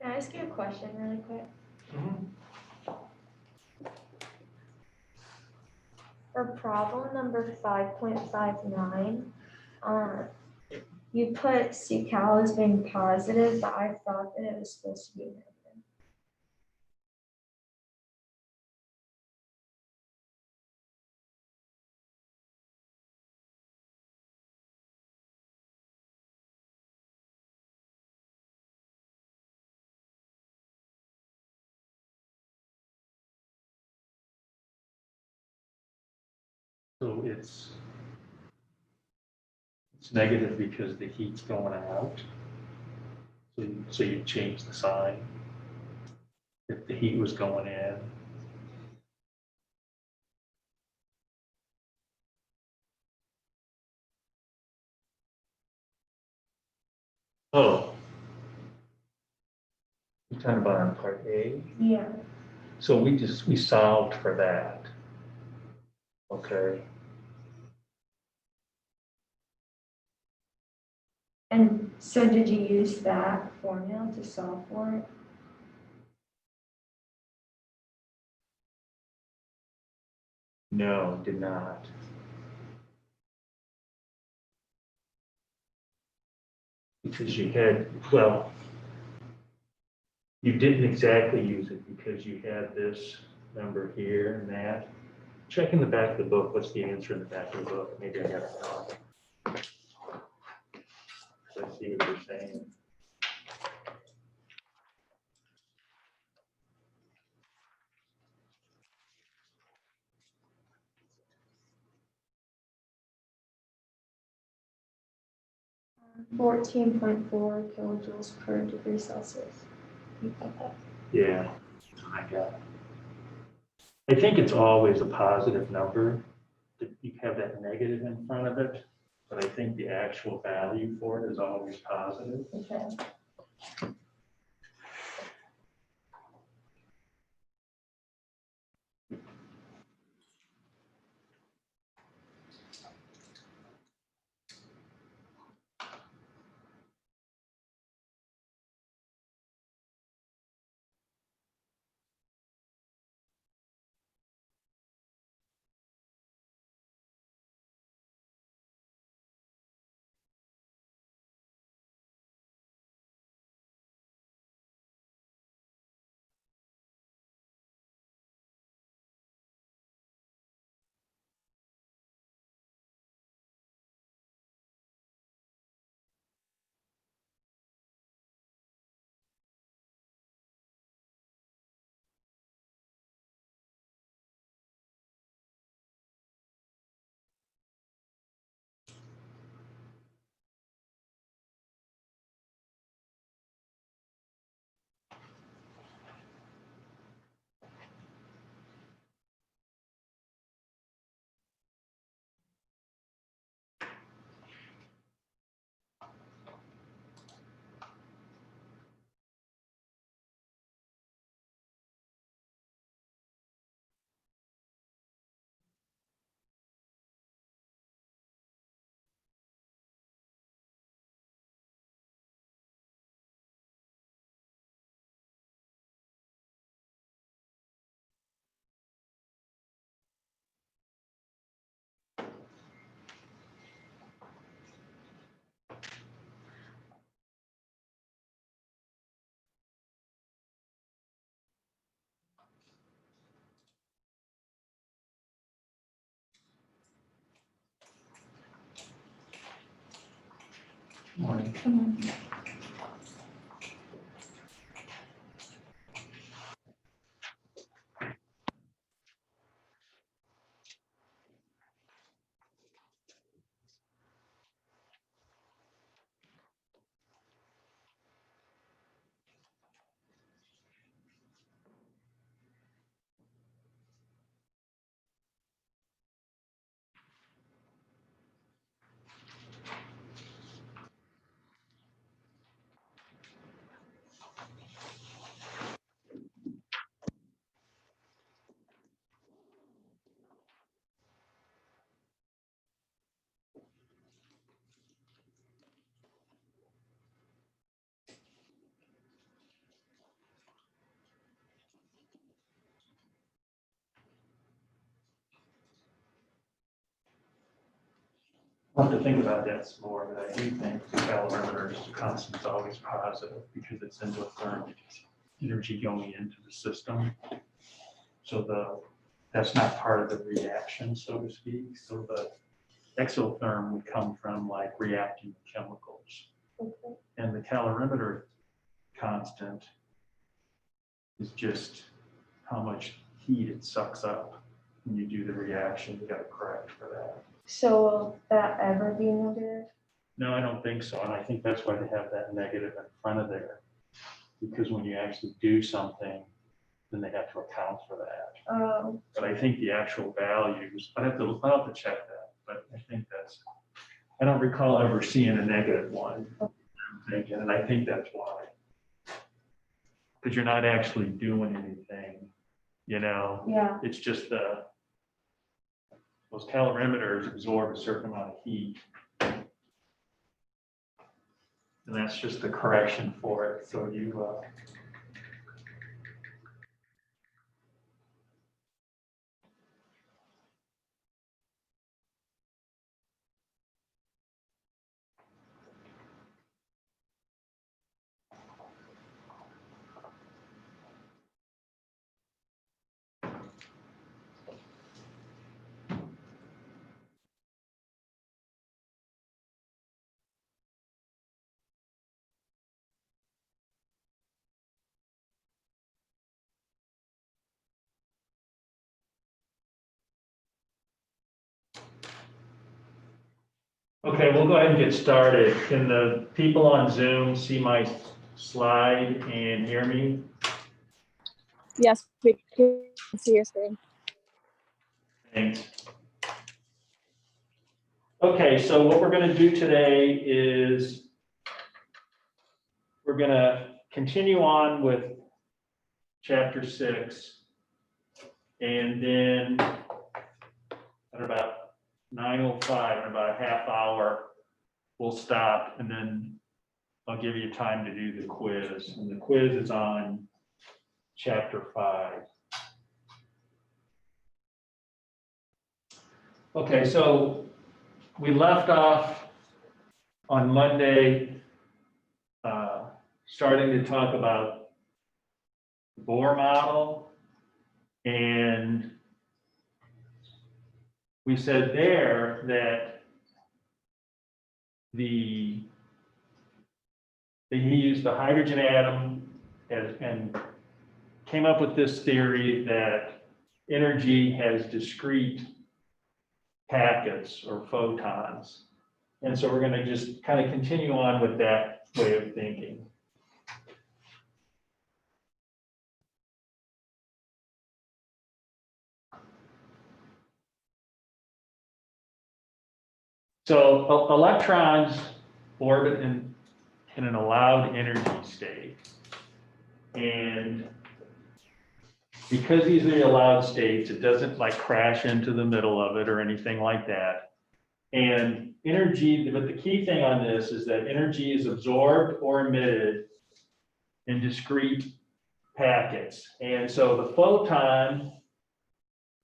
Can I ask you a question really quick? For problem number 5.59, you put CCal as being positive, but I thought that it was supposed to be negative. So it's negative because the heat's going out. So you change the sign. If the heat was going in, oh, you're talking about on part A? Yeah. So we solved for that. Okay. And so did you use that formula to solve for it? No, did not. Because you had, well, you didn't exactly use it because you had this number here and that. Check in the back of the book. What's the answer in the back of the book? Maybe I have it wrong. Let's see what you're saying. – 14.4 kilojoules per degree Celsius. You got that? Yeah, I got it. I think it's always a positive number. You have that negative in front of it, but I think the actual value for it is always positive. Okay. Morning. Come on. I'll have to think about that some more, but I do think the calorimeter's constant is always positive because it's endothermic energy going into the system. So that's not part of the reaction, so to speak. So the exotherm would come from like reacting chemicals. Okay. And the calorimeter constant is just how much heat it sucks up when you do the reaction. You got to correct for that. So will that ever be negative? No, I don't think so. And I think that's why they have that negative in front of there. Because when you actually do something, then they have to account for that. Oh, But I think the actual values, I'll have to check that, but I think I don't recall ever seeing a negative one. I'm thinking, and I think that's why. Because you're not actually doing anything, yeah. it's just those calorimeters absorb a certain amount of heat. And that's just the correction for it. So you, okay, we'll go ahead and get started. Can the people on Zoom see my slide and hear me? Yes, we can see your screen. Thanks. Okay, so what we're going to do today is we're going to continue on with chapter 6, and then at about 9:05, in about a half hour, we'll stop, and then I'll give you time to do the quiz. And the quiz is on chapter 5. Okay, so we left off on Monday, starting to talk about the Bohr model, and we said there that he used the hydrogen atom and came up with this theory that energy has discrete packets or photons. And so we're going to just kind of continue on with that way of thinking. So electrons orbit in an allowed energy state. And because these are the allowed states, it doesn't like crash into the middle of it or anything like that. And energy, but the key thing on this is that energy is absorbed or emitted in discrete packets. And so the photon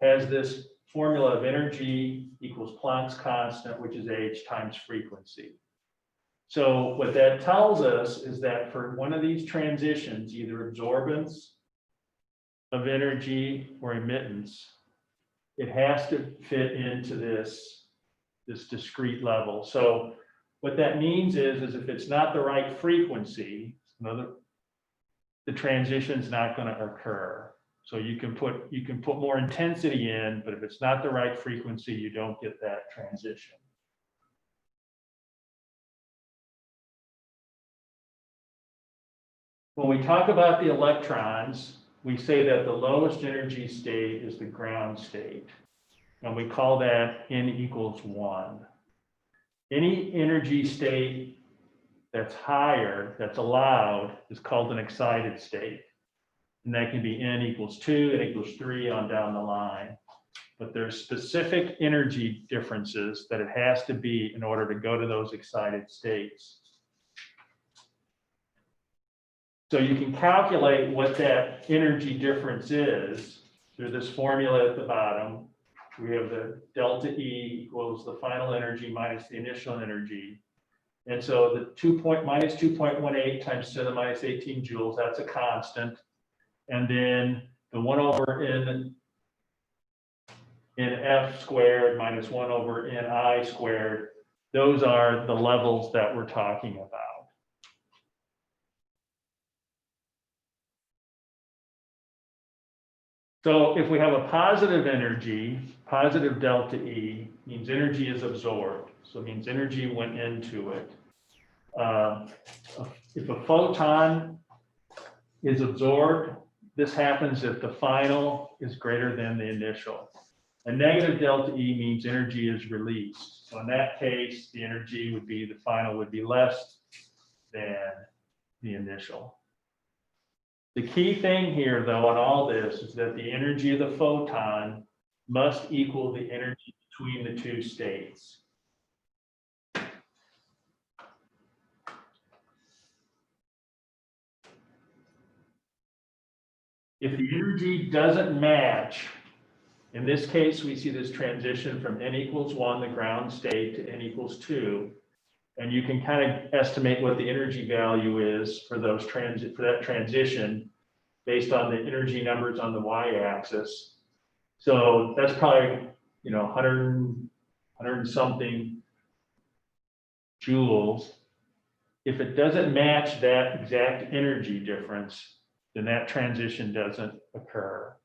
has this formula of energy equals Planck's constant, which is h times frequency. So what that tells us is that for one of these transitions, either absorbance of energy or emittance, it has to fit into this discrete level. So what that means is if it's not the right frequency, the transition's not going to occur. So you can put more intensity in, but if it's not the right frequency, you don't get that transition. When we talk about the electrons, we say that the lowest energy state is the ground state, and we call that n equals 1. Any energy state that's higher, that's allowed, is called an excited state. And that can be n equals 2, n equals 3 on down the line. But there's specific energy differences that it has to be in order to go to those excited states. So you can calculate what that energy difference is through this formula at the bottom. we have the delta E equals the final energy minus the initial energy. And so the minus 2.18 times 10 to the minus 18 joules, that's a constant. And then the 1 over n F squared minus 1 over n I squared, those are the levels that we're talking about. So if we have a positive energy, positive delta E means energy is absorbed. So it means energy went into it. If a photon is absorbed, this happens if the final is greater than the initial. A negative delta E means energy is released. So in that case, the energy would be, the final would be less than the initial. The key thing here, though, on all this is that the energy of the photon must equal the energy between the two states. If the energy doesn't match, in this case, we see this transition from n equals 1, the ground state, to n equals 2. And you can kind of estimate what the energy value is for that transition based on the energy numbers on the y-axis. So that's probably, 100 something joules. If it doesn't match that exact energy difference, then that transition doesn't occur.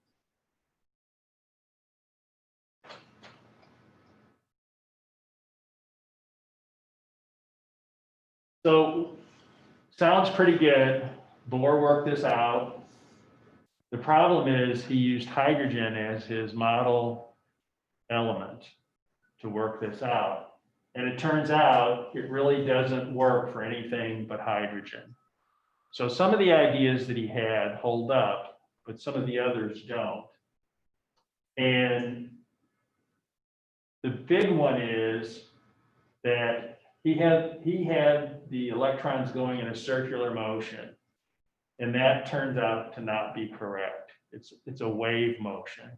So sounds pretty good. Bohr worked this out. The problem is he used hydrogen as his model element to work this out. And it turns out it really doesn't work for anything but hydrogen. So some of the ideas that he had hold up, but some of the others don't. And the big one is that he had the electrons going in a circular motion, and that turns out to not be correct. It's a wave motion.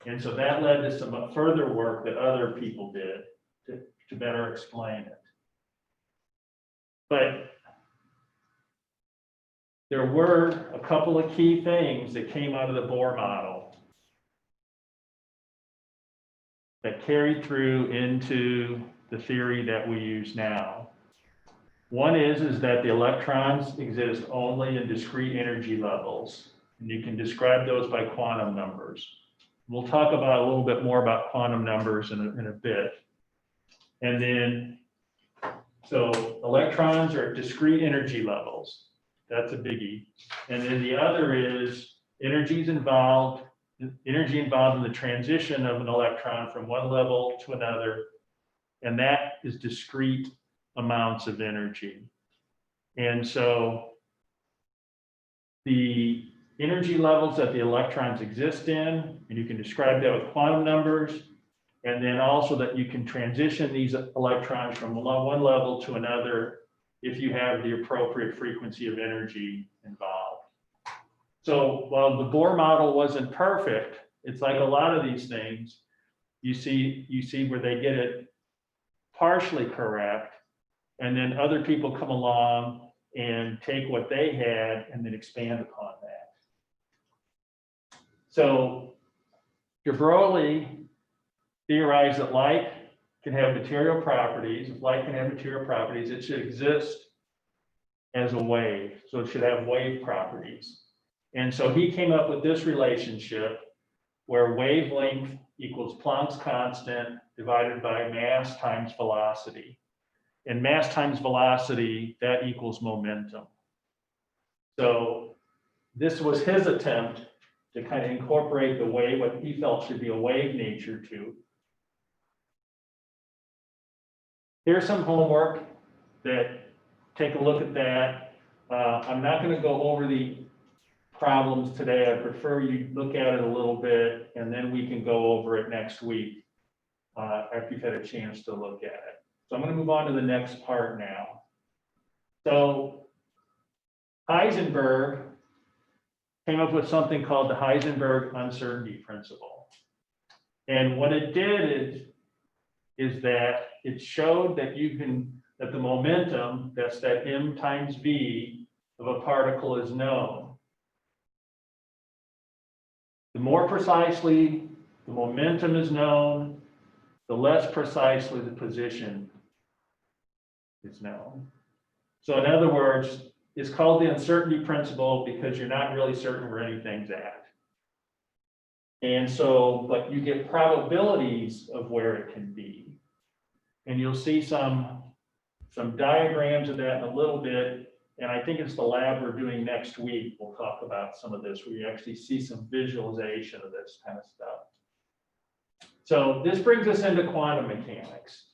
And so that led to some further work that other people did to better explain it. But there were a couple of key things that came out of the Bohr model that carried through into the theory that we use now. One is that the electrons exist only in discrete energy levels, and you can describe those by quantum numbers. We'll talk about a little bit more about quantum numbers in a bit. And then, so electrons are at discrete energy levels. That's a biggie. And then the other is energy involved in the transition of an electron from one level to another. And that is discrete amounts of energy. And so the energy levels that the electrons exist in, and you can describe that with quantum numbers, and then also that you can transition these electrons from one level to another if you have the appropriate frequency of energy involved. So while the Bohr model wasn't perfect, it's like a lot of these things, you see where they get it partially correct, and then other people come along and take what they had and then expand upon that. So de Broglie theorized that light can have material properties. If light can have material properties, it should exist as a wave. So it should have wave properties. And so he came up with this relationship where wavelength equals Planck's constant divided by mass times velocity. And mass times velocity, that equals momentum. So this was his attempt to kind of incorporate the wave, what he felt should be a wave nature to. Here's some homework that take a look at that. I'm not going to go over the problems today. I prefer you look at it a little bit, and then we can go over it next week after you've had a chance to look at it. So I'm going to move on to the next part now. So Heisenberg came up with something called the Heisenberg uncertainty principle. And what it did is that it showed that that the momentum, that's that m times v of a particle, is known. The more precisely the momentum is known, the less precisely the position is known. So in other words, it's called the uncertainty principle because you're not really certain where anything's at. And so, but you get probabilities of where it can be. And you'll see some diagrams of that in a little bit. And I think it's the lab we're doing next week. We'll talk about some of this, where you actually see some visualization of this kind of stuff. So this brings us into quantum mechanics.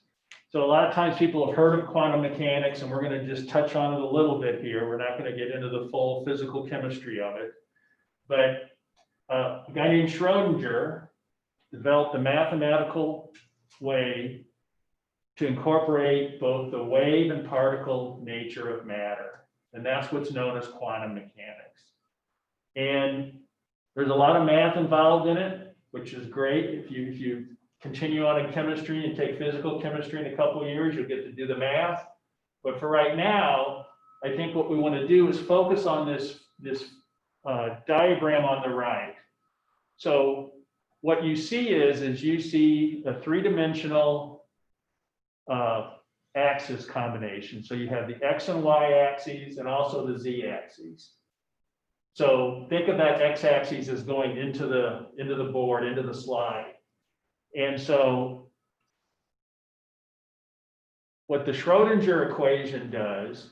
So a lot of times people have heard of quantum mechanics, and we're going to just touch on it a little bit here. We're not going to get into the full physical chemistry of it. But a guy named Schrodinger developed a mathematical way to incorporate both the wave and particle nature of matter. And that's what's known as quantum mechanics. And there's a lot of math involved in it, which is great. If you continue on in chemistry and take physical chemistry in a couple of years, you'll get to do the math. But for right now, I think what we want to do is focus on this diagram on the right. So what you see is you see a three-dimensional axis combination. So you have the X and Y axes and also the Z axes. So think of that X axis as going into the board, into the slide. And so what the Schrodinger equation does,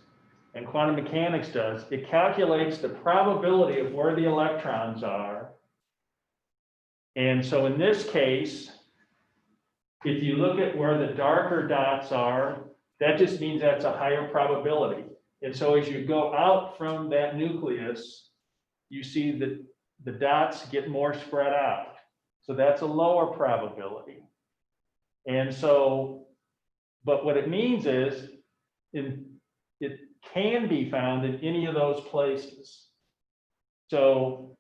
and quantum mechanics does, it calculates the probability of where the electrons are. And so in this case, if you look at where the darker dots are, that just means that's a higher probability. And so as you go out from that nucleus, you see that the dots get more spread out. So that's a lower probability. And so, but what it means is it can be found in any of those places. So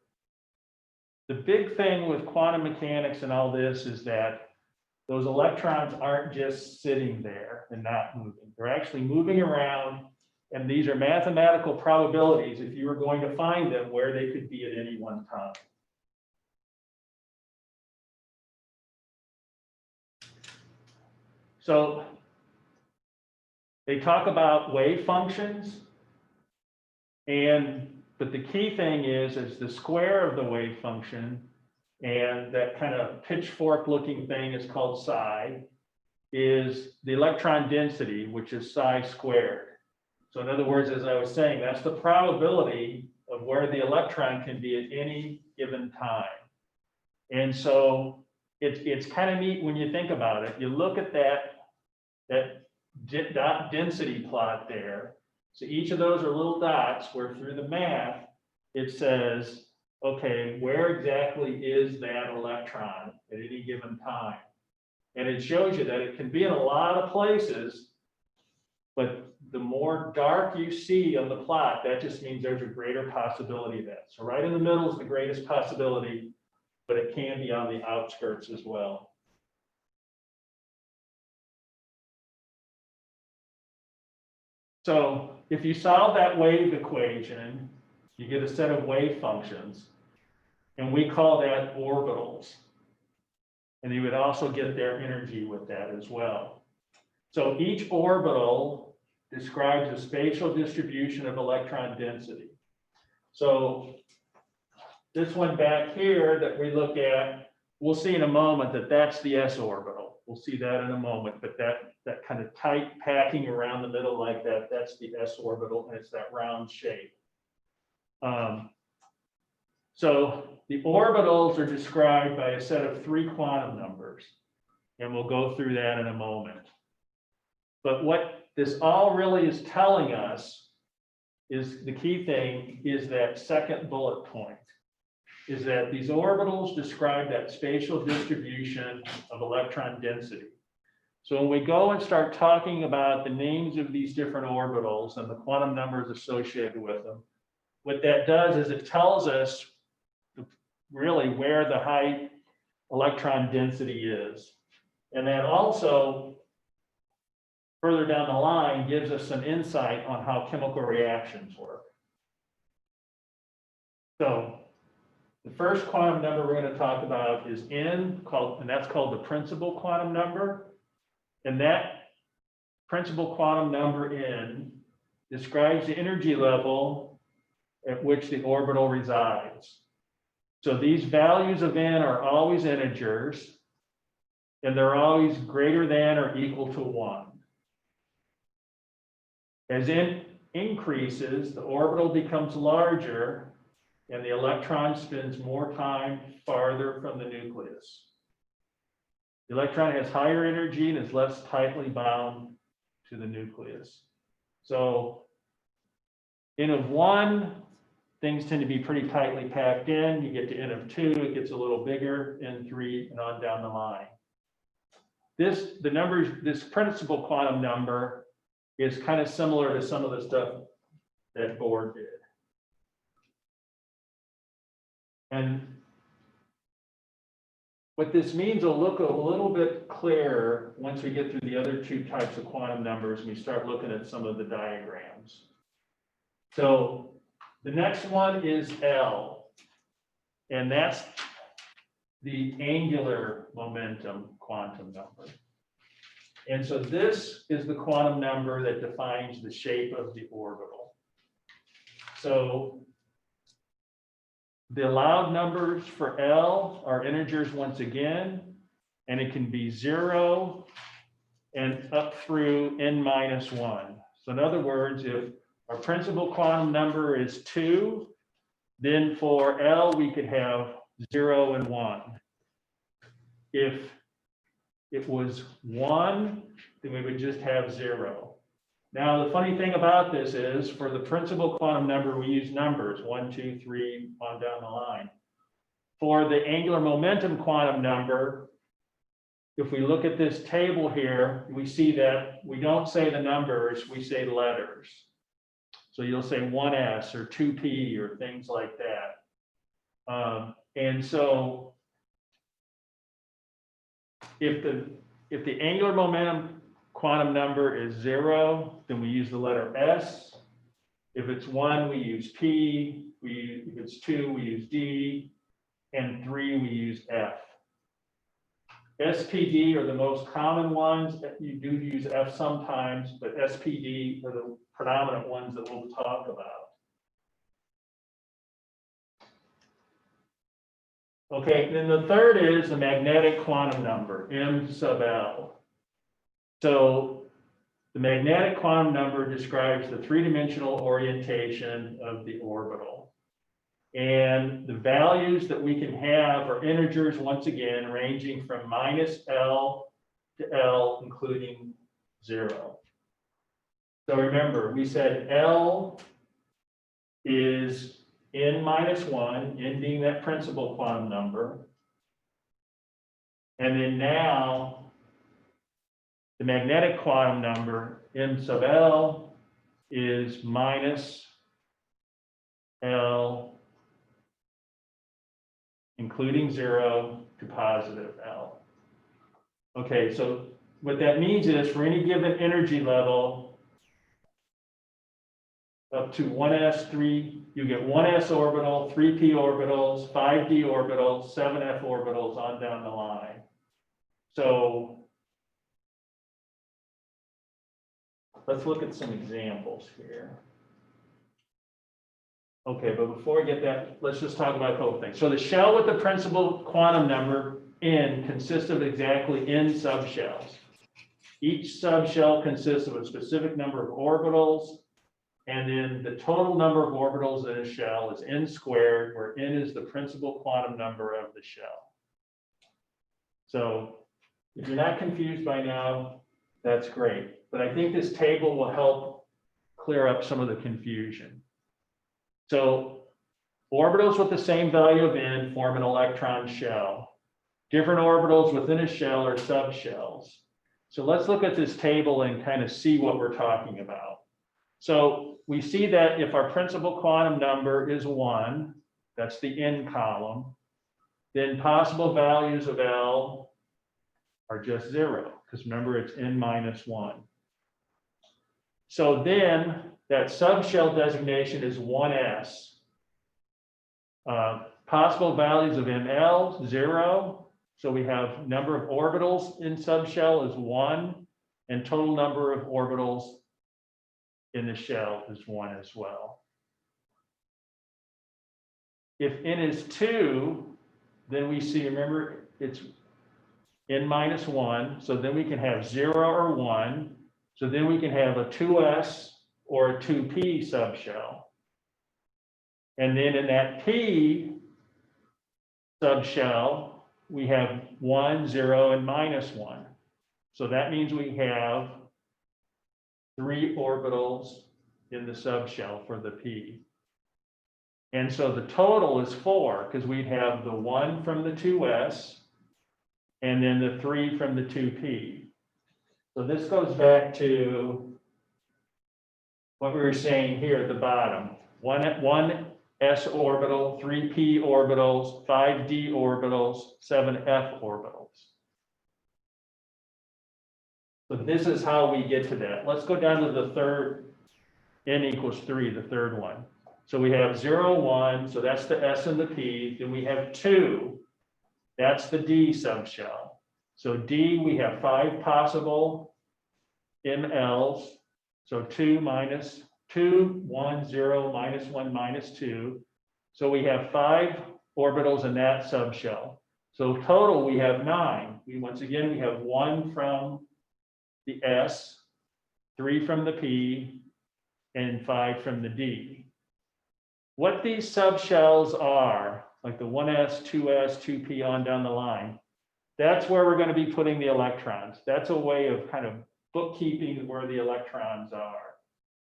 the big thing with quantum mechanics and all this is that those electrons aren't just sitting there and not moving. They're actually moving around, and these are mathematical probabilities if you were going to find them where they could be at any one time. So they talk about wave functions, but the key thing is the square of the wave function, and that kind of pitchfork looking thing is called psi, is the electron density, which is psi squared. So in other words, as I was saying, that's the probability of where the electron can be at any given time. And so it's kind of neat when you think about it. You look at that dot density plot there. So each of those are little dots where through the math, it says, okay, where exactly is that electron at any given time? And it shows you that it can be in a lot of places, but the more dark you see on the plot, that just means there's a greater possibility of that. So right in the middle is the greatest possibility, but it can be on the outskirts as well. So if you solve that wave equation, you get a set of wave functions, and we call that orbitals. And you would also get their energy with that as well. So each orbital describes a spatial distribution of electron density. So this one back here that we look at, we'll see in a moment that that's the s orbital. We'll see that in a moment, but that kind of tight packing around the middle like that, that's the s orbital, and it's that round shape. So the orbitals are described by a set of 3 quantum numbers, and we'll go through that in a moment. But what this all really is telling us is the key thing is that second bullet point, is that these orbitals describe that spatial distribution of electron density. So when we go and start talking about the names of these different orbitals and the quantum numbers associated with them, what that does is it tells us really where the height electron density is. And that also, further down the line, gives us some insight on how chemical reactions work. So the first quantum number we're going to talk about is N, and that's called the principal quantum number. And that principal quantum number N describes the energy level at which the orbital resides. So these values of N are always integers, and they're always greater than or equal to 1. As N increases, the orbital becomes larger, and the electron spends more time farther from the nucleus. The electron has higher energy and is less tightly bound to the nucleus. So N of 1, things tend to be pretty tightly packed in. You get to N of 2, it gets a little bigger, N3, and on down the line. This principal quantum number is kind of similar to some of the stuff that Bohr did. And what this means will look a little bit clearer once we get through the other two types of quantum numbers and we start looking at some of the diagrams. So the next one is L, and that's the angular momentum quantum number. And so this is the quantum number that defines the shape of the orbital. So the allowed numbers for L are integers once again, and it can be 0 and up through n-1. So in other words, if our principal quantum number is 2, then for L we could have 0 and 1. If it was 1, then we would just have 0. Now, the funny thing about this is for the principal quantum number, we use numbers 1, 2, 3, on down the line. For the angular momentum quantum number, if we look at this table here, we see that we don't say the numbers, we say letters. So you'll say 1s or 2p or things like that. And so if the angular momentum quantum number is 0, then we use the letter S. If it's 1, we use P. If it's 2, we use D. And 3, we use F. SPD are the most common ones. You do use F sometimes, but SPD are the predominant ones that we'll talk about. Okay, then the third is the magnetic quantum number, M sub L. So the magnetic quantum number describes the three-dimensional orientation of the orbital. And the values that we can have are integers, once again, ranging from -L to L, including 0. So remember, we said L is n-1, n being that principal quantum number. And then now, the magnetic quantum number, M sub L, is -L, including 0 to +L. Okay, so what that means is for any given energy level up to 1s3, you get 1s orbital, 3p orbitals, 5d orbitals, 7f orbitals on down the line. So let's look at some examples here. Okay, but before we get that, let's just talk about a couple things. So the shell with the principal quantum number N consists of exactly N subshells. Each subshell consists of a specific number of orbitals, and then the total number of orbitals in a shell is N squared, where N is the principal quantum number of the shell. So if you're not confused by now, that's great. But I think this table will help clear up some of the confusion. So orbitals with the same value of N form an electron shell. Different orbitals within a shell are subshells. So let's look at this table and kind of see what we're talking about. So we see that if our principal quantum number is 1, that's the N column, then possible values of L are just 0, because remember it's n minus 1. So then that subshell designation is 1s. Possible values of ML, 0. So we have number of orbitals in subshell is 1, and total number of orbitals in the shell is 1 as well. If n is 2, then we see, remember, it's n minus 1. So then we can have 0 or 1. So then we can have a 2s or a 2p subshell. And then in that p subshell, we have 1, 0, and minus 1. So that means we have 3 orbitals in the subshell for the p. And so the total is 4, because we'd have the 1 from the 2s and then the 3 from the 2p. So this goes back to what we were saying here at the bottom. 1s orbital, 3p orbitals, 5d orbitals, 7f orbitals. So this is how we get to that. Let's go down to the third, n equals 3, the third one. So we have 0, 1, so that's the s and the p. Then we have 2, that's the d subshell. So d, we have 5 possible mLs. So 2 minus 2, 1, 0, minus 1, minus 2. So we have 5 orbitals in that subshell. So total, we have 9. Once again, we have 1 from the S, 3 from the P, and 5 from the D. What these subshells are, like the 1s, 2s, 2p on down the line, that's where we're going to be putting the electrons. That's a way of kind of bookkeeping where the electrons are.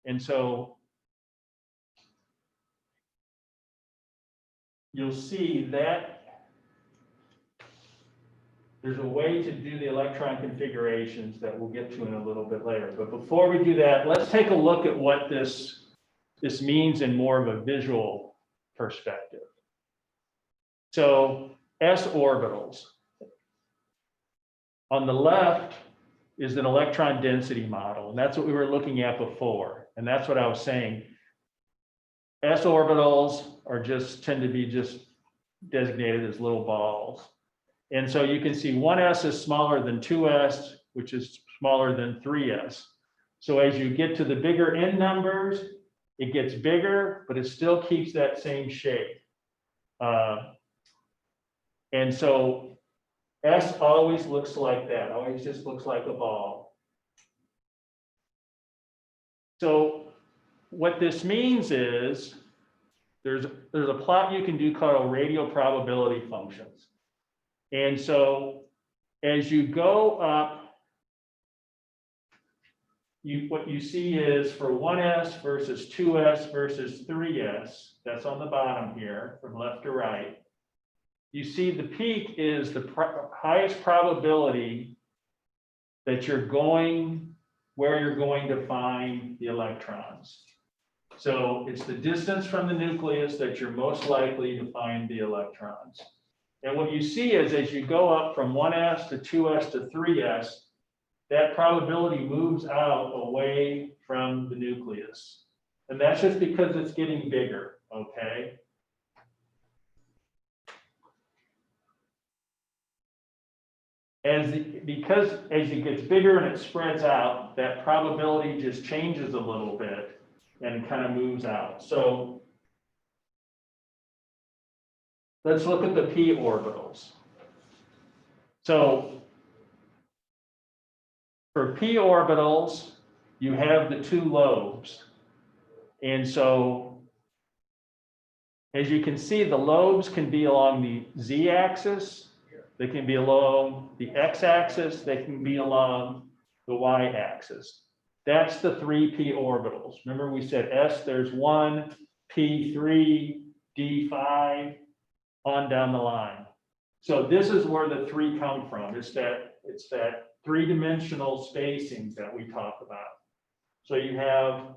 And so you'll see that there's a way to do the electron configurations that we'll get to in a little bit later. But before we do that, let's take a look at what this means in more of a visual perspective. So s orbitals. On the left is an electron density model, and that's what we were looking at before. And that's what I was saying. S orbitals tend to be just designated as little balls. And so you can see 1s is smaller than 2s, which is smaller than 3s. So as you get to the bigger n numbers, it gets bigger, but it still keeps that same shape. And so S always looks like that, always just looks like a ball. So what this means is there's a plot you can do called radial probability functions. And so as you go up, what you see is for 1s versus 2s versus 3s, that's on the bottom here from left to right. You see the peak is the highest probability that you're going where you're going to find the electrons. So it's the distance from the nucleus that you're most likely to find the electrons. And what you see is as you go up from 1s to 2s to 3s, that probability moves out away from the nucleus. And that's just because it's getting bigger, okay? Because as it gets bigger and it spreads out, that probability just changes a little bit and kind of moves out. So let's look at the p orbitals. So for p orbitals, you have the 2 lobes. And so as you can see, the lobes can be along the z-axis. They can be along the x-axis, they can be along the y-axis. That's the 3 p orbitals. Remember we said S, there's 1, P 3, D 5, on down the line. So this is where the 3 come from. It's that 3-dimensional spacing that we talk about. So you have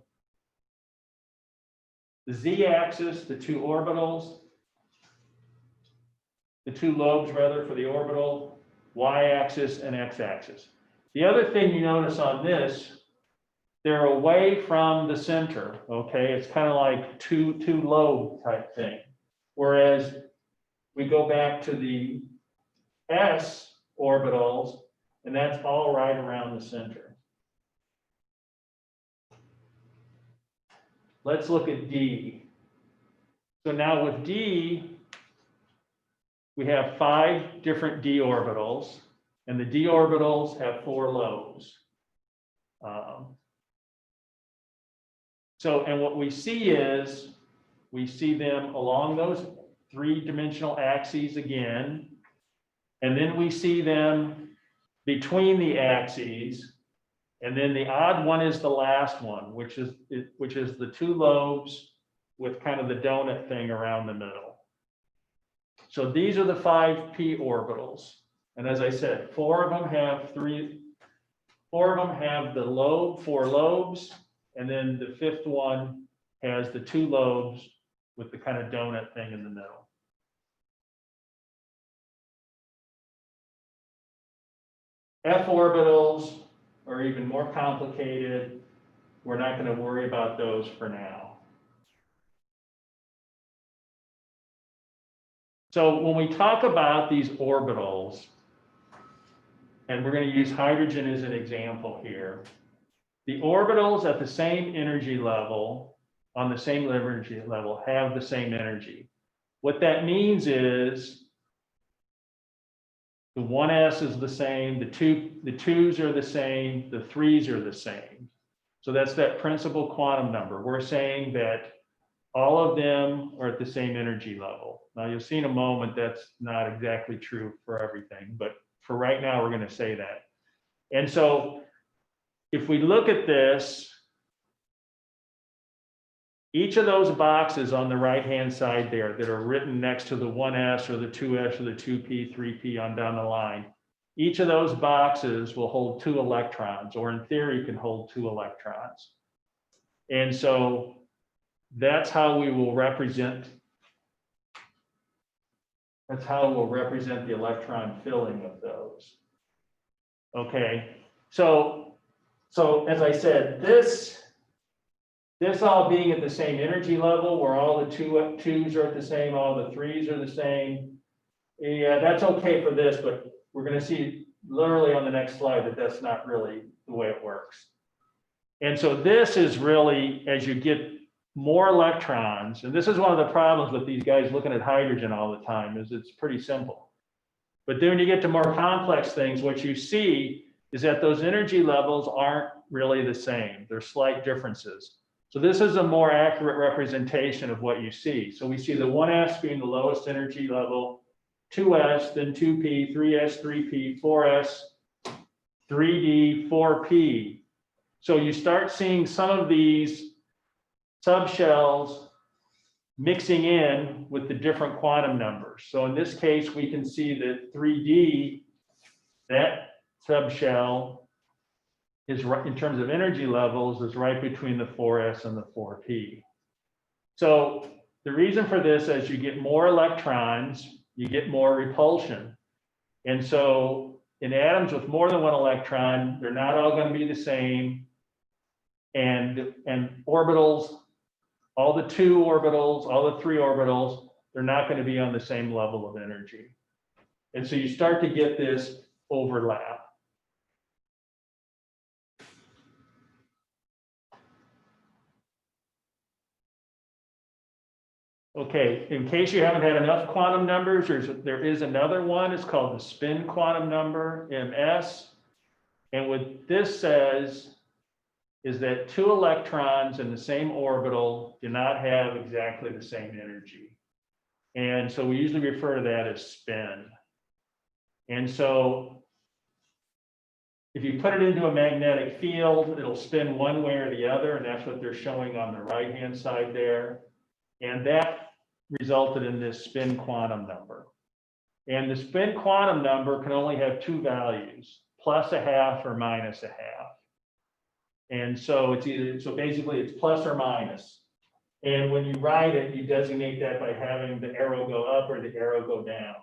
the z-axis, the 2 orbitals. the two lobes rather for the orbital, y-axis and x-axis. The other thing you notice on this, they're away from the center, okay? It's kind of like two lobe type thing. Whereas we go back to the s orbitals, and that's all right around the center. Let's look at D. So now with D, we have 5 different d orbitals, and the d orbitals have 4 lobes. And what we see is, we see them along those 3-dimensional axes again, and then we see them between the axes, and then the odd one is the last one, which is the 2 lobes with kind of the donut thing around the middle. So these are the 5 p orbitals. And as I said, 4 of them have the 4 lobes, and then the 5th one has the 2 lobes with the kind of donut thing in the middle. F orbitals are even more complicated. We're not going to worry about those for now. So when we talk about these orbitals, and we're going to use hydrogen as an example here, the orbitals at the same energy level, on the same energy level, have the same energy. What that means is the 1s is the same, the 2s are the same, the 3s are the same. So that's that principal quantum number. We're saying that all of them are at the same energy level. Now you'll see in a moment that's not exactly true for everything, but for right now, we're going to say that. And so if we look at this, each of those boxes on the right-hand side there that are written next to the 1s or the 2s or the 2p, 3p on down the line, each of those boxes will hold 2 electrons, or in theory can hold 2 electrons. And so that's how we will represent, the electron filling of those. Okay, so as I said, this all being at the same energy level, where all the 2s are at the same, all the 3s are the same. Yeah, that's okay for this, but we're going to see literally on the next slide that that's not really the way it works. And so this is really, as you get more electrons, and this is one of the problems with these guys looking at hydrogen all the time, is it's pretty simple. But then when you get to more complex things, what you see is that those energy levels aren't really the same. There's slight differences. So this is a more accurate representation of what you see. So we see the 1s being the lowest energy level, 2s, then 2p, 3s, 3p, 4s, 3d, 4p. So you start seeing some of these subshells mixing in with the different quantum numbers. So in this case, we can see that 3d, that subshell is right, in terms of energy levels, is right between the 4s and the 4p. So the reason for this, as you get more electrons, you get more repulsion. And so in atoms with more than one electron, they're not all going to be the same. And orbitals, all the 2 orbitals, all the 3 orbitals, they're not going to be on the same level of energy. And so you start to get this overlap. Okay, in case you haven't had enough quantum numbers, there is another one. It's called the spin quantum number, MS. And what this says is that 2 electrons in the same orbital do not have exactly the same energy. And so we usually refer to that as spin. And so if you put it into a magnetic field, it'll spin one way or the other, and that's what they're showing on the right-hand side there. And that resulted in this spin quantum number. And the spin quantum number can only have 2 values, +0.5 or -0.5. And so it's either, so basically it's plus or minus. And when you write it, you designate that by having the arrow go up or the arrow go down.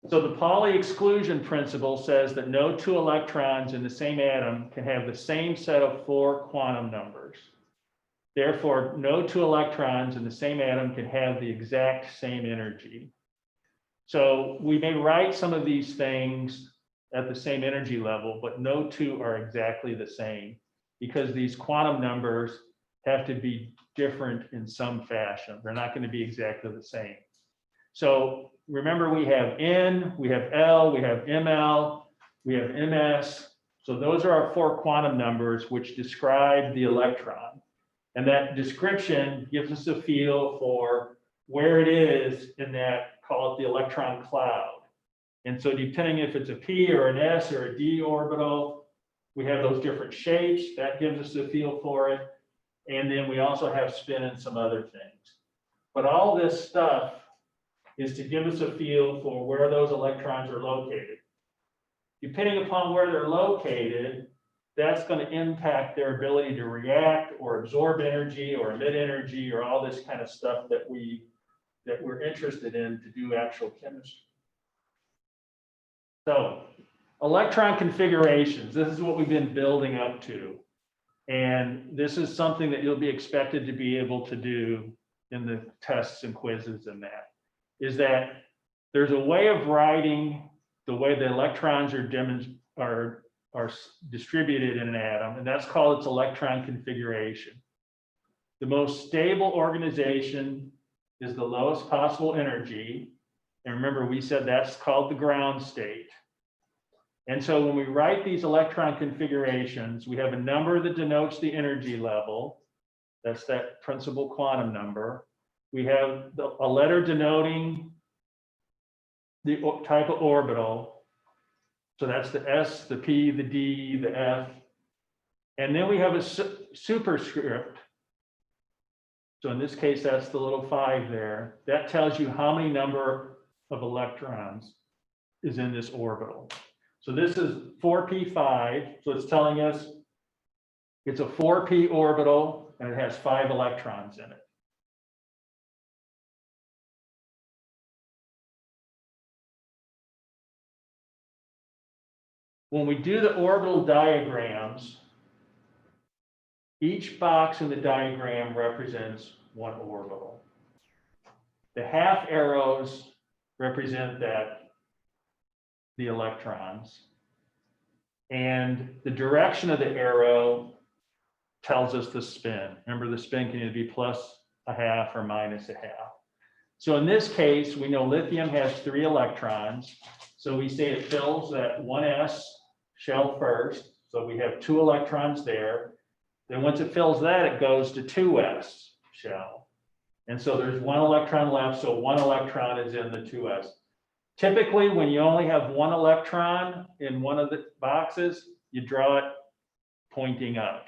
So the Pauli exclusion principle says that no two electrons in the same atom can have the same set of 4 quantum numbers. Therefore, no two electrons in the same atom can have the exact same energy. So we may write some of these things at the same energy level, but no two are exactly the same because these quantum numbers have to be different in some fashion. They're not going to be exactly the same. So remember, we have N, we have L, we have ML, we have MS. So those are our 4 quantum numbers which describe the electron. And that description gives us a feel for where it is in that, call it the electron cloud. And so depending if it's a P or an S or a D orbital, we have those different shapes. That gives us a feel for it. And then we also have spin and some other things. But all this stuff is to give us a feel for where those electrons are located. Depending upon where they're located, that's going to impact their ability to react or absorb energy or emit energy or all this kind of stuff that we're interested in to do actual chemistry. So electron configurations, this is what we've been building up to. And this is something that you'll be expected to be able to do in the tests and quizzes and that, is that there's a way of writing the way the electrons are distributed in an atom, and that's called its electron configuration. The most stable organization is the lowest possible energy. And remember, we said that's called the ground state. And so when we write these electron configurations, we have a number that denotes the energy level. That's that principal quantum number. We have a letter denoting the type of orbital. So that's the S, the P, the D, the F. And then we have a superscript. So in this case, that's the little 5 there. That tells you how many number of electrons is in this orbital. So this is 4p5. So it's telling us it's a 4p orbital and it has 5 electrons in it. When we do the orbital diagrams, each box in the diagram represents one orbital. The half arrows represent the electrons. And the direction of the arrow tells us the spin. Remember, the spin can either be +0.5 or -0.5. So in this case, we know lithium has 3 electrons. So we say it fills that 1s shell first. So we have 2 electrons there. Then once it fills that, it goes to 2s shell. And so there's 1 electron left. So 1 electron is in the 2s. Typically, when you only have 1 electron in one of the boxes, you draw it pointing up.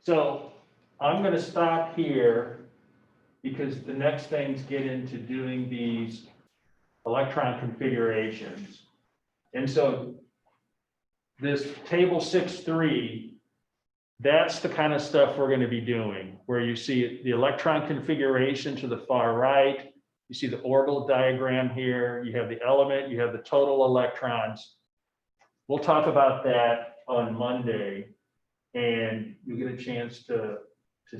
So I'm going to stop here because the next things get into doing these electron configurations. And so this table 6.3, that's the kind of stuff we're going to be doing, where you see the electron configuration to the far right. You see the orbital diagram here. You have the element, you have the total electrons. We'll talk about that on Monday, and you'll get a chance to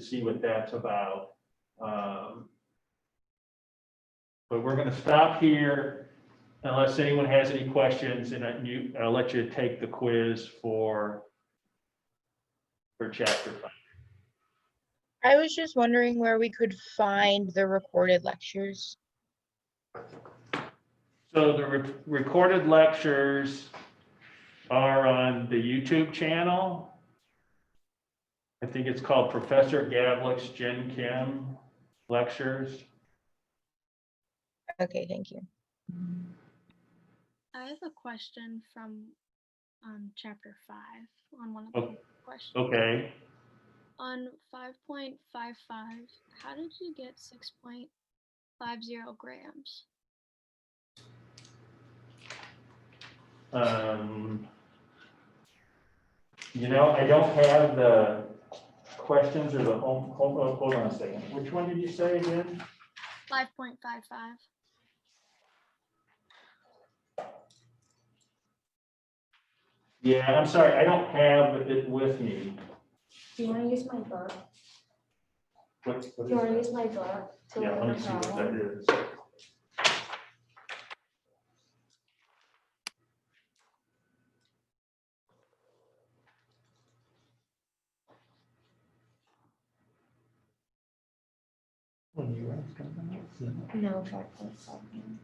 see what that's about. But we're going to stop here unless anyone has any questions, and I'll let you take the quiz for chapter 5. I was just wondering where we could find the recorded lectures. So the recorded lectures are on the YouTube channel. I think it's called Professor Gavlik's Gen Chem lectures. Okay, thank you. I have a question from chapter 5 on one of Oh, the questions. Okay. On 5.55, how did you get 6.50 grams? You know, I don't have the questions or the hold on a second. Which one did you say again? 5.55. Yeah, I'm sorry, I don't have it with me. Do you wanna use my book? What Do is you wanna that? use my book to Yeah, learn let the me see what problem? that is. No, 5.7.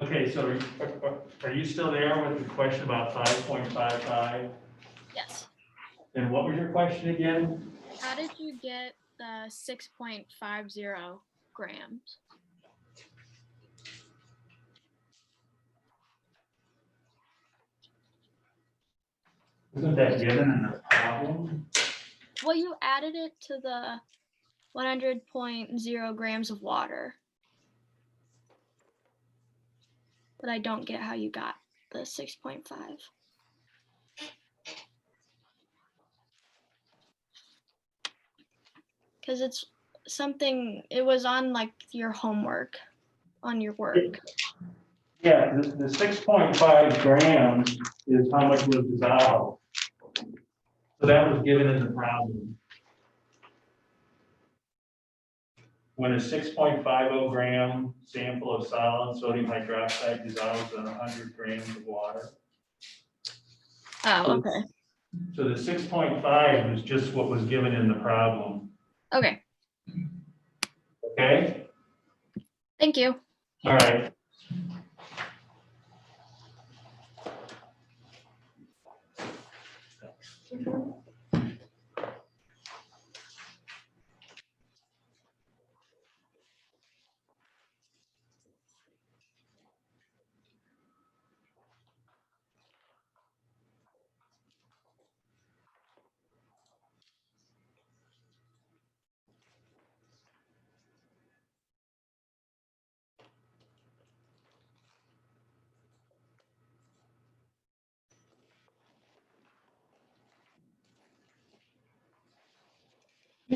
Okay, so are you still there with the question about 5.55? Yes. And what was your question again? How did you get the 6.50 grams? Isn't that given in the problem? Well, you added it to the 100.0 grams of water. But I don't get how you got the 6.5. Because it's something, it was on like your homework, on your work. Yeah, the 6.5 grams is how much was dissolved. So that was given in the problem. When a 6.50 gram sample of solid sodium hydroxide dissolves in 100 grams of water. Oh, okay. So the 6.5 is just what was given in the problem. Okay. Okay? Thank you. All right. Mhm.